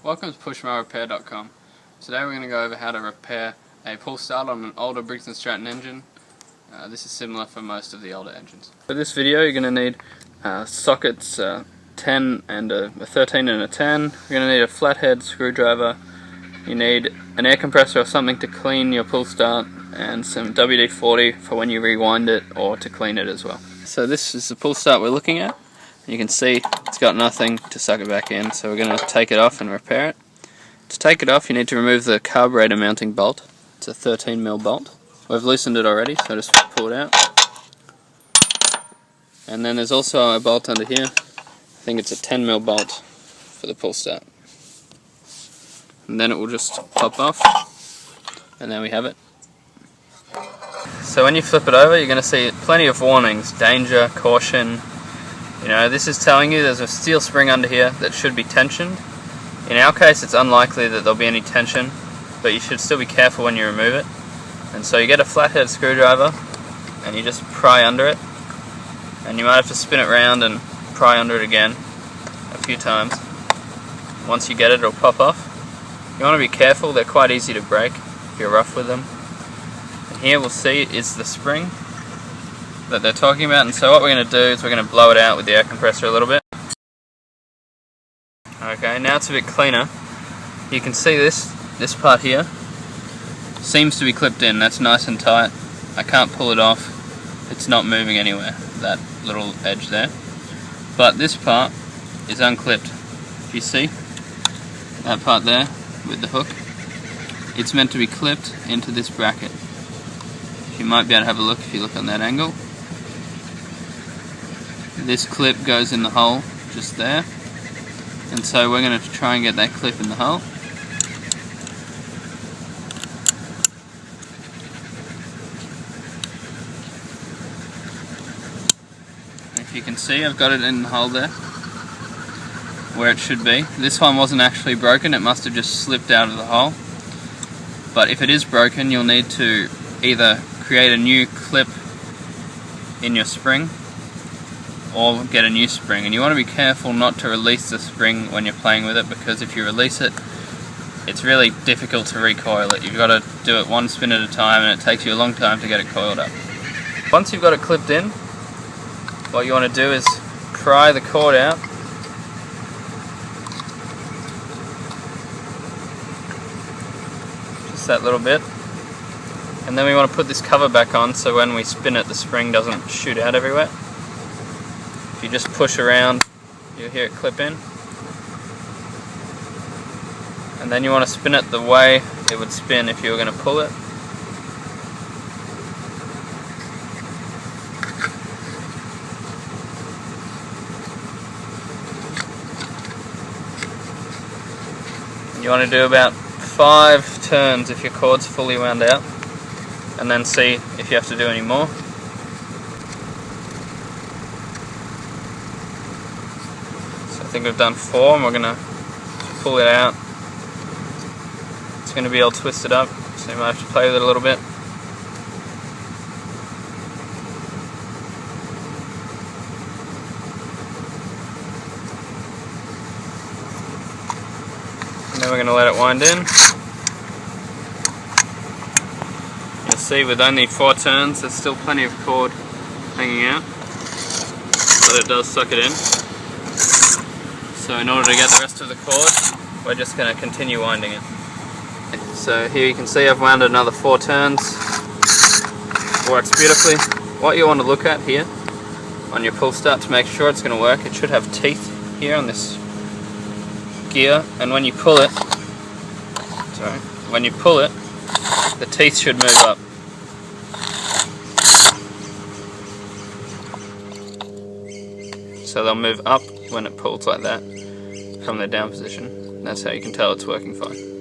Welcome to PushMowerRepair.com. Today we're going to go over how to repair a pull start on an older Briggs and Stratton engine. This is similar for most of the older engines. For this video you're going to need sockets 10 and a 13 and a 10. You're going to need a flathead screwdriver. You need an air compressor or something to clean your pull start, and some WD-40 for when you rewind it or to clean it as well. So this is the pull start we're looking at. You can see it's got nothing to suck it back in, so we're going to take it off and repair it. To take it off you need to remove the carburetor mounting bolt. It's a 13mm bolt. We've loosened it already, so just pull it out. And then there's also a bolt under here. I think it's a 10mm bolt for the pull start. And then it will just pop off, and there we have it. So when you flip it over you're going to see plenty of warnings: danger, caution. You know, this is telling you there's a steel spring under here that should be tensioned. In our case it's unlikely that there'll be any tension, but you should still be careful when you remove it. And so you get a flathead screwdriver and you just pry under it, and you might have to spin it round and pry under it again a few times. Once you get it, it'll pop off. You want to be careful, they're quite easy to break if you're rough with them. And here we'll see is the spring that they're talking about, and so what we're going to do is we're going to blow it out with the air compressor a little bit. Okay, now it's a bit cleaner. You can see this part here seems to be clipped in. That's nice and tight. I can't pull it off. It's not moving anywhere, that little edge there. But this part is unclipped. If you see that part there with the hook, it's meant to be clipped into this bracket. You might be able to have a look if you look on that angle. This clip goes in the hole just there, and so we're going to try and get that clip in the hole. If you can see, I've got it in the hole there where it should be. This one wasn't actually broken, it must have just slipped out of the hole. But if it is broken, you'll need to either create a new clip in your spring or get a new spring. And you want to be careful not to release the spring when you're playing with it, because if you release it, it's really difficult to recoil it. You've got to do it one spin at a time, and it takes you a long time to get it coiled up. Once you've got it clipped in, what you want to do is pry the cord out. Just that little bit. And then we want to put this cover back on so when we spin it the spring doesn't shoot out everywhere. If you just push around you'll hear it clip in. And then you want to spin it the way it would spin if you were going to pull it. You want to do about 5 turns if your cord's fully wound out, and then see if you have to do any more. So I think we've done 4, and we're going to pull it out. It's going to be all twisted up, so you might have to play with it a little bit. And then we're going to let it wind in. You'll see with only 4 turns there's still plenty of cord hanging out, but it does suck it in. So in order to get the rest of the cord, we're just going to continue winding it. So here you can see I've wound another 4 turns. Works beautifully. What you want to look at here on your pull start to make sure it's going to work, it should have teeth here on this gear, and when you pull it, the teeth should move up. So they'll move up when it pulls like that from the down position. That's how you can tell it's working fine.